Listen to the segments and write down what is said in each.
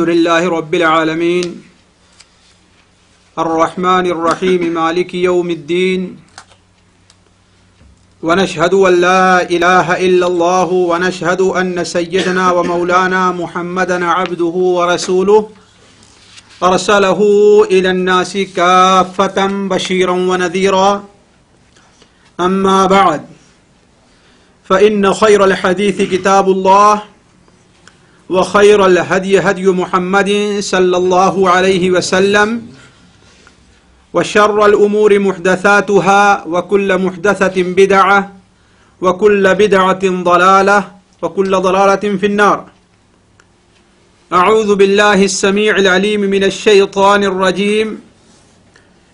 لله رب العالمين الرحمن الرحيم مالك يوم الدين ونشهد أن لا إله إلا الله ونشهد أن سيدنا ومولانا محمدا عبده ورسوله أرسله إلى الناس كافة بشيرا ونذيرا أما بعد فإن خير الحديث كتاب الله وخير الهدي هدي محمد صلى الله عليه وسلم وشر الأمور محدثاتها وكل محدثة بدعة وكل بدعة ضلالة وكل ضلالة في النار. أعوذ بالله السميع العليم من الشيطان الرجيم.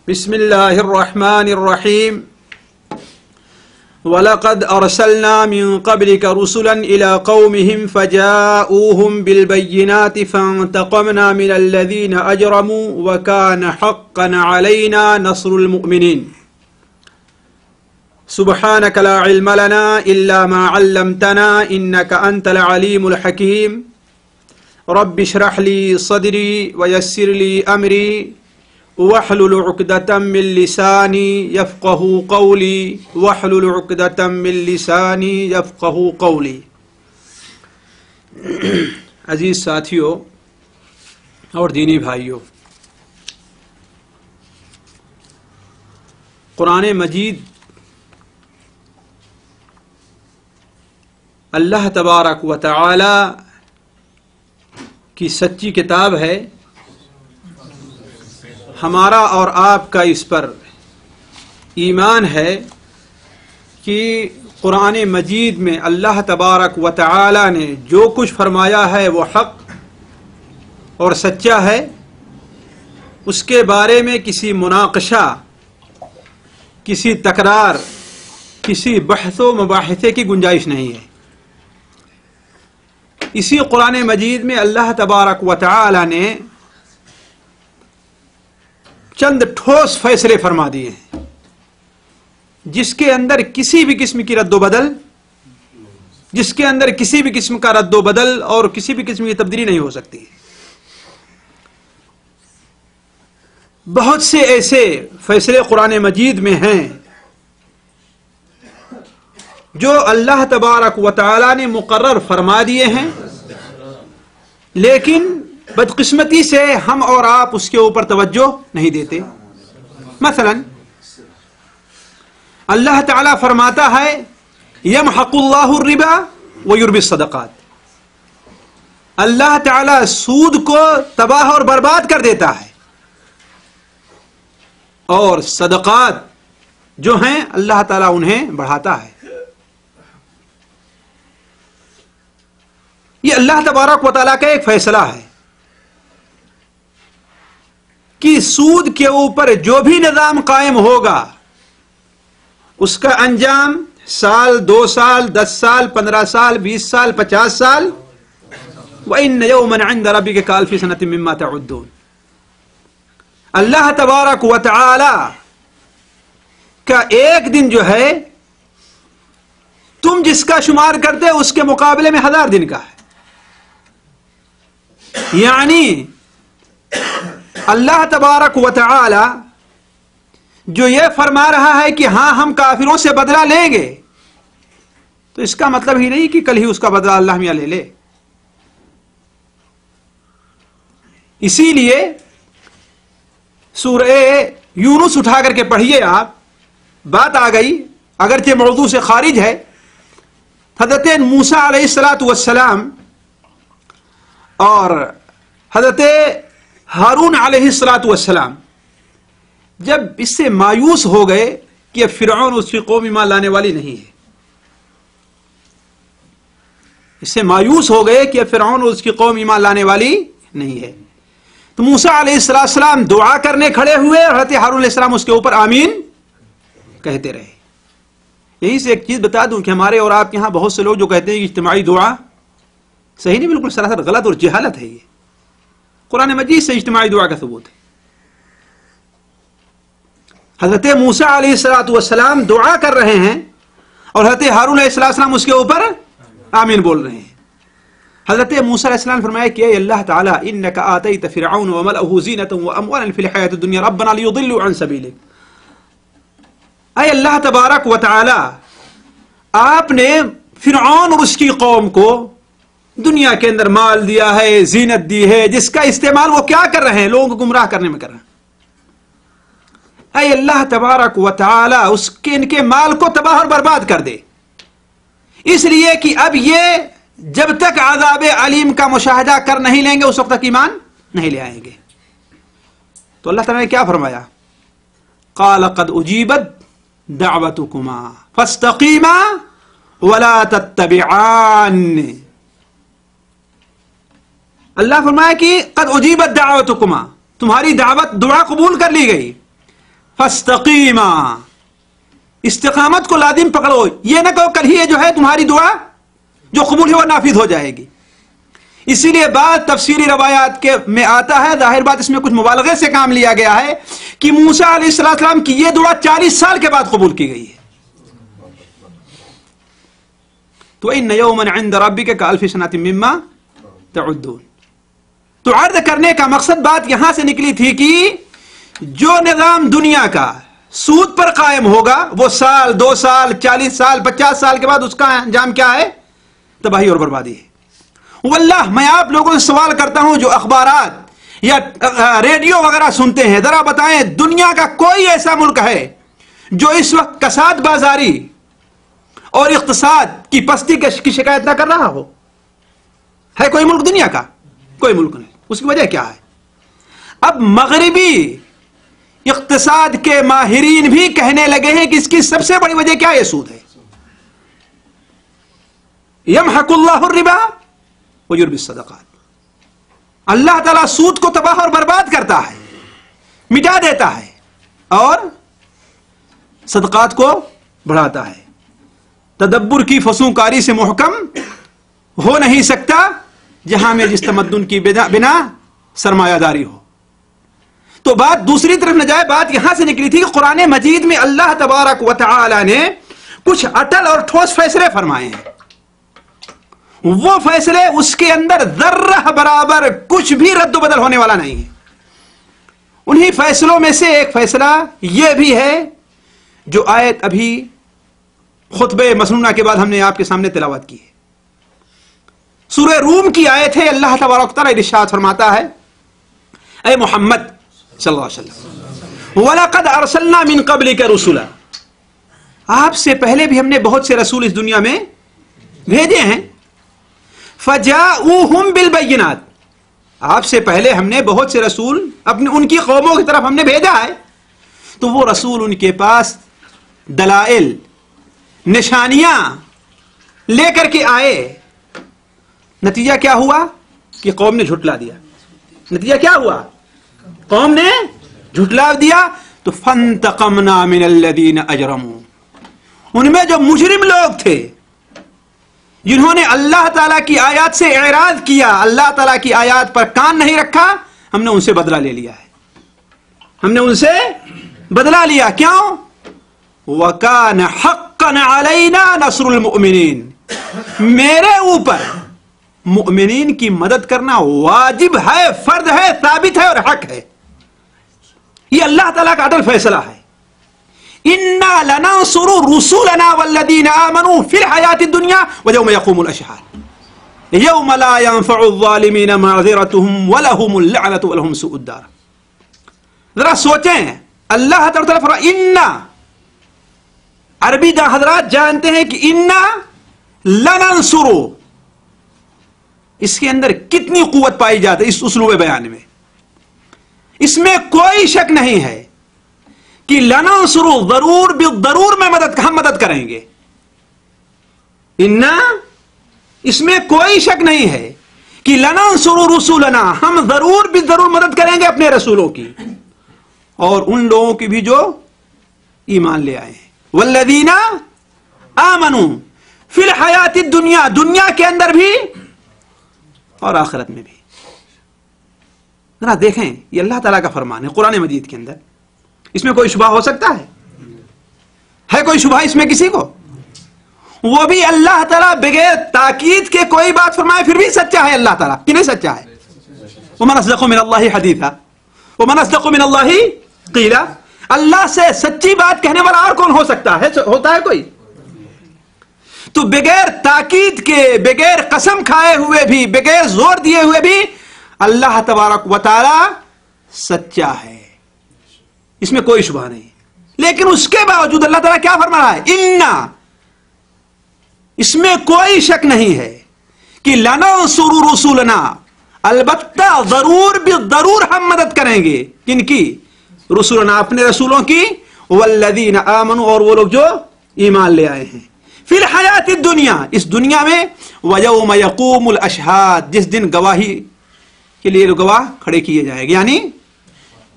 بسم الله الرحمن الرحيم. وَلَقَدْ أَرْسَلْنَا مِنْ قَبْلِكَ رُسُلًا إِلَى قَوْمِهِمْ فَجَاءُوهُمْ بِالْبَيِّنَاتِ فَانْتَقَمْنَا مِنَ الَّذِينَ أَجْرَمُوا وَكَانَ حَقًّا عَلَيْنَا نَصْرُ الْمُؤْمِنِينَ. سُبْحَانَكَ لَا عِلْمَ لَنَا إِلَّا مَا عَلَّمْتَنَا إِنَّكَ أَنْتَ الْعَلِيمُ الْحَكِيمُ. رَبِّ اشْرَحْ لِي صَدْرِي وَيَسِّرْ لِي أَمْرِي واحلل عقدة من لساني يفقهوا قولي واحلل عقدة من لساني يفقهوا قولي. عزیز ساتھیوں اور دینی بھائیوں، قرآن مجید اللہ تبارک و تعالی کی سچی کتاب ہے. ہمارا اور آپ کا اس پر ایمان ہے کہ قرآن مجید میں اللہ تبارک و تعالی نے جو کچھ فرمایا ہے وہ حق اور سچا ہے. اس کے بارے میں کسی مناقشہ، کسی تکرار، کسی بحث و مباحثے کی گنجائش نہیں ہے. اسی قرآن مجید میں اللہ تبارک و تعالی نے چند ٹھوس فیصلے فرما دیے ہیں جس کے اندر کسی بھی قسم کی رد و بدل، جس کے اندر کسی بھی قسم کا رد و بدل اور کسی بھی قسم کی تبدیلی نہیں ہو سکتی. بہت سے ایسے فیصلے قرآن مجید میں ہیں جو اللہ تبارک و تعالی نے مقرر فرما دیے ہیں، لیکن بدقسمتی سے ہم اور آپ اس کے اوپر توجہ نہیں دیتے. مثلا اللہ تعالیٰ فرماتا ہے یمحق اللہ الربا ویربی الصدقات. اللہ تعالیٰ سود کو تباہ اور برباد کر دیتا ہے اور صدقات جو ہیں اللہ تعالیٰ انہیں بڑھاتا ہے. یہ اللہ تبارک و تعالیٰ کا ایک فیصلہ ہے کہ سود کے اوپر جو بھی نظام قائم ہوگا اس کا انجام سال، 2 سال، 10 سال، 15 سال، 20 سال، 50 سال. وَإِنَّ يَوْمًا عِنْدَ رَبِّكَ كَأَلْفِ سَنَةٍ مِّمَّا تَعُدُّونَ. اللہ تبارک و تعالی کا ایک دن جو ہے تم جس کا شمار کرتے اس کے مقابلے میں 1000 دن کا ہے. یعنی اللہ تبارک و تعالی جو یہ فرما رہا ہے کہ ہاں ہم کافروں سے بدلہ لیں گے، تو اس کا مطلب ہی نہیں کہ کل ہی اس کا بدلہ اللہ میاں لے لے. اسی لیے سورہ یونس اٹھا کر کے پڑھیے آپ. بات آ گئی اگرچہ موضوع سے خارج ہے. حضرت موسیٰ علیہ السلام اور حضرت ہارون علیہ السلام جب اس سے مایوس ہو گئے کہ اب فرعون اس کی قوم ایمان لانے والی نہیں ہے، اس سے مایوس ہو گئے کہ اب فرعون اس کی قوم ایمان لانے والی نہیں ہے، تو موسیٰ علیہ السلام دعا کرنے کھڑے ہوئے اور حضرت ہارون علیہ السلام اس کے اوپر آمین کہتے رہے. یہی سے ایک چیز بتا دوں کہ ہمارے اور آپ کے یہاں بہت سے لوگ جو کہتے ہیں کہ اجتماعی دعا صحیح نہیں، بالکل سراسر غلط اور جہالت ہے. یہ قرآن مجید سے اجتماعی دعا کا ثبوت ہے. حضرت موسیٰ علیہ السلام دعا کر رہے ہیں اور حضرت ہارون علیہ السلام اس کے اوپر آمین بول رہے ہیں. حضرت موسیٰ علیہ السلام نے فرمایا کہ اے اللہ تعالیٰ انک آتیت فرعون وملأہ زینۃ واموالا فی الحیاۃ الدنیا ربنا لیضلوا عن سبیلک. اے اللہ تبارک و تعالی، آپ نے فرعون اور اس کی قوم کو دنیا کے اندر مال دیا ہے، زینت دی ہے، جس کا استعمال وہ کیا کر رہے ہیں؟ لوگوں کو گمراہ کرنے میں کر رہے ہیں. اے اللہ تبارک و تعالی ان کے مال کو تباہ اور برباد کر دے، اس لیے کہ اب یہ جب تک عذاب علیم کا مشاہدہ کر نہیں لیں گے اس وقت تک ایمان نہیں لے آئیں گے. تو اللہ تعالیٰ نے کیا فرمایا؟ قال قد اجیبت دعوتکما فاستقیما ولا تتبعان. اللہ فرمایا کہ قد اجیبت دعوتکما، تمہاری دعا قبول کر لی گئی. فاستقیما، استقامت کو لازم پکڑو، یہ نہ کہو کل ہی جو ہے تمہاری دعا جو قبول ہے وہ نافذ ہو جائے گی. اسی لیے بعض تفسیری روایات میں آتا ہے، ظاہر بات اس میں کچھ مبالغے سے کام لیا گیا ہے، کہ موسیٰ علیہ السلام کی یہ دعا 40 سال کے بعد قبول کی گئی ہے. تو ان یوما عند ربک کالف سنۃ مما تعدون. تو عرض کرنے کا مقصد بات یہاں سے نکلی تھی کہ جو نظام دنیا کا سود پر قائم ہوگا وہ سال 2 سال 40 سال 50 سال کے بعد اس کا انجام کیا ہے؟ تباہی اور بربادی ہے. واللہ میں آپ لوگوں سے سوال کرتا ہوں جو اخبارات یا ریڈیو وغیرہ سنتے ہیں، ذرا بتائیں دنیا کا کوئی ایسا ملک ہے جو اس وقت کساد بازاری اور اقتصاد کی پستی کی شکایت نہ کر رہا ہو؟ ہے کوئی ملک دنیا کا؟ کوئی ملک نہیں. اس کی وجہ کیا ہے؟ اب مغربی اقتصاد کے ماہرین بھی کہنے لگے ہیں کہ اس کی سب سے بڑی وجہ کیا ہے؟ سود ہے. یمحق اللہ الربا ویربی الصدقات. اللہ تعالیٰ سود کو تباہ اور برباد کرتا ہے، مٹا دیتا ہے، اور صدقات کو بڑھاتا ہے. تدبر کی فسونکاری سے محکم ہو نہیں سکتا جہاں میں جس تمدن کی بنا سرمایہ داری ہو. تو بات دوسری طرف نہ جائے، بات یہاں سے نکلی تھی کہ قرآن مجید میں اللہ تبارک و تعالی نے کچھ اٹل اور ٹھوس فیصلے فرمائے ہیں. وہ فیصلے اس کے اندر ذرہ برابر کچھ بھی رد و بدل ہونے والا نہیں ہے. انہی فیصلوں میں سے ایک فیصلہ یہ بھی ہے جو آیت ابھی خطبہ مسنونہ کے بعد ہم نے آپ کے سامنے تلاوت کی ہے. سورہ روم کی آیت ہے. اللہ تبارک و تعالی ارشاد فرماتا ہے، اے محمد صلی اللہ علیہ وسلم، وَلَقَدْ أَرْسَلْنَا مِن قَبْلِكَ رُسُلًا، آپ سے پہلے بھی ہم نے بہت سے رسول اس دنیا میں بھیجے ہیں. فَجَاءُوهُمْ بِالْبَيِّنَاتِ، آپ سے پہلے ہم نے بہت سے رسول ان کی قوموں کی طرف ہم نے بھیجا ہے. تو وہ رسول ان کے پاس دلائل، نشانیاں لے کر کے آئے. نتیجہ کیا ہوا کہ قوم نے جھٹلا دیا. نتیجہ کیا ہوا؟ قوم نے جھٹلا دیا. تو فانتقمنا من الذین اجرموا، ان میں جو مجرم لوگ تھے جنہوں نے اللہ تعالیٰ کی آیات سے اعراض کیا، اللہ تعالیٰ کی آیات پر کان نہیں رکھا، ہم نے ان سے بدلہ لے لیا ہے. ہم نے ان سے بدلہ لیا. کیوں؟ وَكَانَ حَقًّا عَلَيْنَا نَصْرُ الْمُؤْمِنِينَ، میرے اوپر مؤمنین کی مدد کرنا واجب ہے، فرض ہے، ثابت ہے اور حق ہے. یہ اللہ تعالیٰ کا عدل فیصلہ ہے. اِنَّا لَنَنصُرُ رُسُلَنَا وَالَّذِينَ آمَنُوا فِي الْحَيَاةِ الدُّنْيَا وَيَوْمَ يَقُومُ الْأَشْهَادُ يَوْمَ لَا يَنفَعُ الظَّالِمِينَ مَعْذِرَتُهُمْ وَلَهُمُ اللَّعْنَةُ وَلَهُمْ سُوءُ الدَّارِ. ذرا سوچیں، اللہ تعالیٰ فرمایا اِنَّا، عربی دا حضرات جانتے ہیں کہ اِنَّا لَنَنصُرُ، اس کے اندر کتنی قوت پائی جاتی ہے اس اسلوب بیان میں. اس میں کوئی شک نہیں ہے کہ لننصر، ضرور بالضرور میں ہم مدد کریں گے. انا، اس میں کوئی شک نہیں ہے کہ لننصر رسولنا، ہم ضرور بالضرور مدد کریں گے اپنے رسولوں کی اور ان لوگوں کی بھی جو ایمان لے آئے ہیں. والذین آمنوا فی الحیات الدنیا، دنیا کے اندر بھی اور آخرت میں بھی. ذرا دیکھیں، یہ اللہ تعالیٰ کا فرمان ہے قرآن مجید کے اندر. اس میں کوئی شبہ ہو سکتا ہے کوئی شبہ اس میں کسی کو؟ وہ بھی اللہ تعالیٰ بغیر تاکید کے کوئی بات فرمائے پھر بھی سچا ہے اللہ تعالیٰ کہ نہیں سچا ہے؟ وَمَنْ أَصْدَقُ مِنَ اللَّهِ حَدِيثًا وَمَنْ أَصْدَقُ مِنَ اللَّهِ قِيلًا. اللہ سے سچی بات کہنے والا اور کون ہو سکتا ہے؟ ہوتا ہے کوئی؟ تو بغیر تاکید کے، بغیر قسم کھائے ہوئے بھی، بغیر زور دیے ہوئے بھی اللہ تبارک و تعالی سچا ہے، اس میں کوئی شبہ نہیں. لیکن اس کے باوجود اللہ تعالیٰ کیا فرما رہا ہے؟ اِنَّا، اس میں کوئی شک نہیں ہے کہ لَنَنْصُرُ رُسُلَنَا، البتہ ضرور بالضرور ہم مدد کریں گے. کن کی؟ رسولنا، اپنے رسولوں کی. والذین آمنوا، اور وہ لوگ جو ایمان لے آئے ہیں. فی الحیات الدنیا، اس دنیا میں. ویوم یقوم الاشہاد، جس دن گواہی کے لیے گواہ کھڑے کیے جائیں گے، یعنی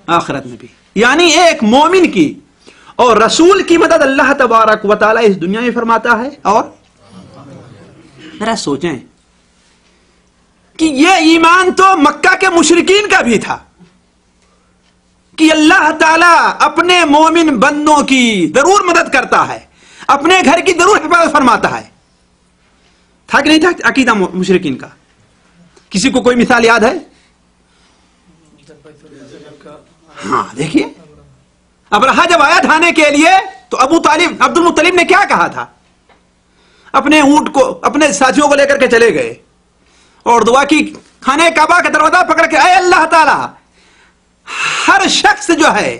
آخرت میں بھی. یعنی ایک مومن کی اور رسول کی مدد اللہ تبارک و تعالی اس دنیا میں فرماتا ہے. اور ذرا سوچیں کہ یہ ایمان تو مکہ کے مشرکین کا بھی تھا کہ اللہ تعالیٰ اپنے مومن بندوں کی ضرور مدد کرتا ہے، اپنے گھر کی ضرور حفاظت فرماتا ہے. تھا کہ نہیں تھا عقیدہ مشرکین کا؟ کسی کو کوئی مثال یاد ہے؟ ہاں دیکھیے، ابرہا جب آیا ڈھانے کے لیے تو ابو طالب، عبد المطلب نے کیا کہا تھا؟ اپنے اونٹ کو، اپنے ساتھیوں کو لے کر کے چلے گئے اور دعا کی، خانہ کعبہ کا دروازہ پکڑ کے، اے اللہ تعالی، ہر شخص جو ہے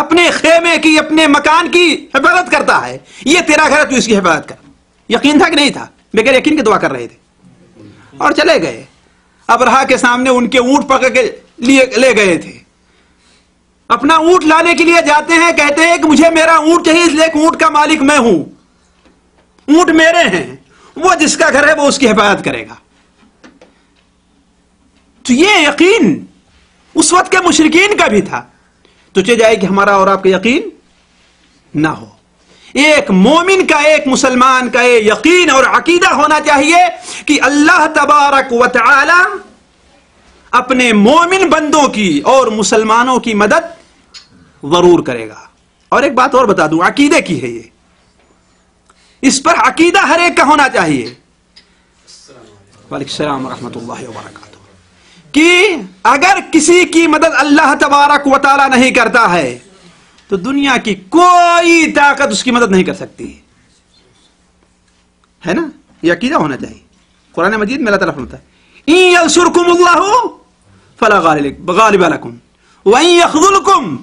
اپنے خیمے کی، اپنے مکان کی حفاظت کرتا ہے، یہ تیرا گھر ہے، تو اس کی حفاظت کر. یقین تھا کہ نہیں تھا؟ بغیر یقین کے دعا کر رہے تھے اور چلے گئے. ابرہا کے سامنے ان کے اونٹ پکڑ کے لے گئے تھے. اپنا اونٹ لانے کے لیے جاتے ہیں، کہتے ہیں کہ مجھے میرا اونٹ چاہیے، اس لیے کہ اونٹ کا مالک میں ہوں، اونٹ میرے ہیں، وہ جس کا گھر ہے وہ اس کی حفاظت کرے گا. تو یہ یقین اس وقت کے مشرکین کا بھی تھا. تو چل جائے کہ ہمارا اور آپ کا یقین نہ ہو. ایک مومن کا، ایک مسلمان کا یہ یقین اور عقیدہ ہونا چاہیے کہ اللہ تبارک و تعالی اپنے مومن بندوں کی اور مسلمانوں کی مدد ضرور کرے گا. اور ایک بات اور بتا دوں، عقیدے کی ہے یہ، اس پر عقیدہ ہر ایک کا ہونا چاہیے. وعلیکم السلام ورحمۃ اللہ وبرکاتہ. کہ اگر کسی کی مدد اللہ تبارک و تعالی نہیں کرتا ہے تو دنیا کی کوئی طاقت اس کی مدد نہیں کر سکتی ہے نا. یہ عقیدہ ہونا چاہیے. قرآن مجید میں اللہ تعالیٰ فرماتا ہے ان ینصرکم اللہ فلا غالب لکم وان یخذلکم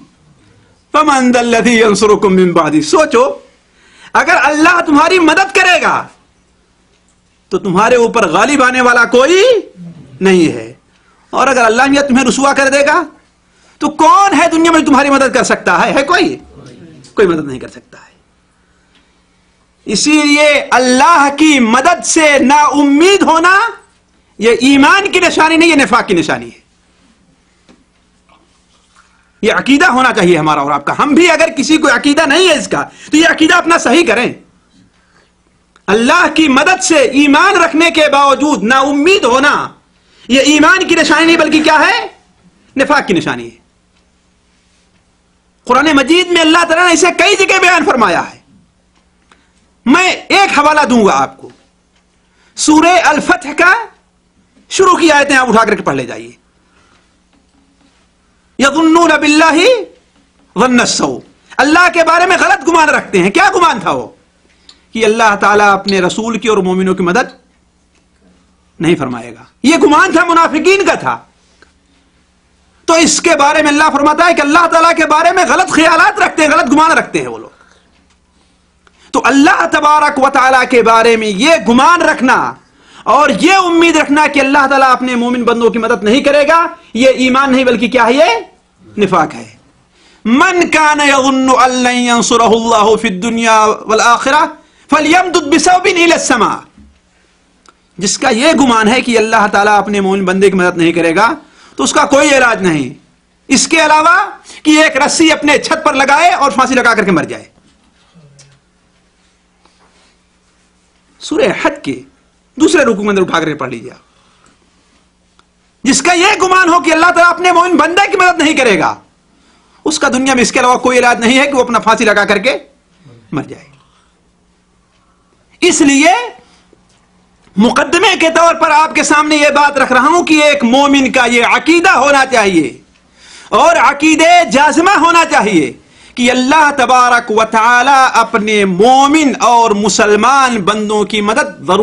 فمن ذا الذی ینصرکم من بعدہ. سوچو، اگر اللہ تمہاری مدد کرے گا تو تمہارے اوپر غالب آنے والا کوئی نہیں ہے، اور اگر اللہ نے تمہیں رسوا کر دے گا تو کون ہے دنیا میں تمہاری مدد کر سکتا ہے؟ کوئی مدد نہیں کر سکتا ہے. اسی لیے اللہ کی مدد سے نا امید ہونا یہ ایمان کی نشانی نہیں، یہ نفاق کی نشانی ہے. یہ عقیدہ ہونا چاہیے ہمارا اور آپ کا. ہم بھی اگر کسی کو عقیدہ نہیں ہے اس کا تو یہ عقیدہ اپنا صحیح کریں. اللہ کی مدد سے ایمان رکھنے کے باوجود نا امید ہونا یہ ایمان کی نشانی نہیں بلکہ کیا ہے؟ نفاق کی نشانی ہے. قرآن مجید میں اللہ تعالیٰ نے اسے کئی جگہ بیان فرمایا ہے. میں ایک حوالہ دوں گا آپ کو، سورہ الفتح کا شروع کی آیتیں آپ اٹھا کر کے پڑھ لے جائیے. یظنون باللہ ظن السوء، اللہ کے بارے میں غلط گمان رکھتے ہیں. کیا گمان تھا وہ؟ کہ اللہ تعالیٰ اپنے رسول کی اور مومنوں کی مدد نہیں فرمائے گا. یہ گمان تھا، منافقین کا تھا. تو اس کے بارے میں اللہ فرماتا ہے کہ اللہ تعالیٰ کے بارے میں غلط خیالات رکھتے ہیں، غلط گمان رکھتے ہیں وہ لوگ. تو اللہ تبارک و تعالیٰ کے بارے میں یہ گمان رکھنا اور یہ امید رکھنا کہ اللہ تعالیٰ اپنے مومن بندوں کی مدد نہیں کرے گا، یہ ایمان نہیں بلکہ کیا ہے؟ یہ نفاق ہے. من کان یظن ان لن ینصرہ اللہ فی الدنیا والآخرہ فلیمدد بسبب الی السماء. جس کا یہ گمان ہے کہ اللہ تعالیٰ اپنے مومن بندے کی مدد نہیں کرے گا تو اس کا کوئی علاج نہیں اس کے علاوہ کہ ایک رسی اپنے چھت پر لگائے اور پھانسی لگا کر کے مر جائے. سورہ حج کے دوسرے رکوع میں اندر اٹھا کر کے پڑھ لیجیے. جس کا یہ گمان ہو کہ اللہ تعالیٰ اپنے مومن بندے کی مدد نہیں کرے گا، اس کا دنیا میں اس کے علاوہ کوئی علاج نہیں ہے کہ وہ اپنا پھانسی لگا کر کے مر جائے. اس لیے مقدمے کے طور پر آپ کے سامنے یہ بات رکھ رہا ہوں کہ ایک مومن کا یہ عقیدہ ہونا چاہیے اور عقیدے جازمہ ہونا چاہیے کہ اللہ تبارک و تعالی اپنے مومن اور مسلمان بندوں کی مدد ضرور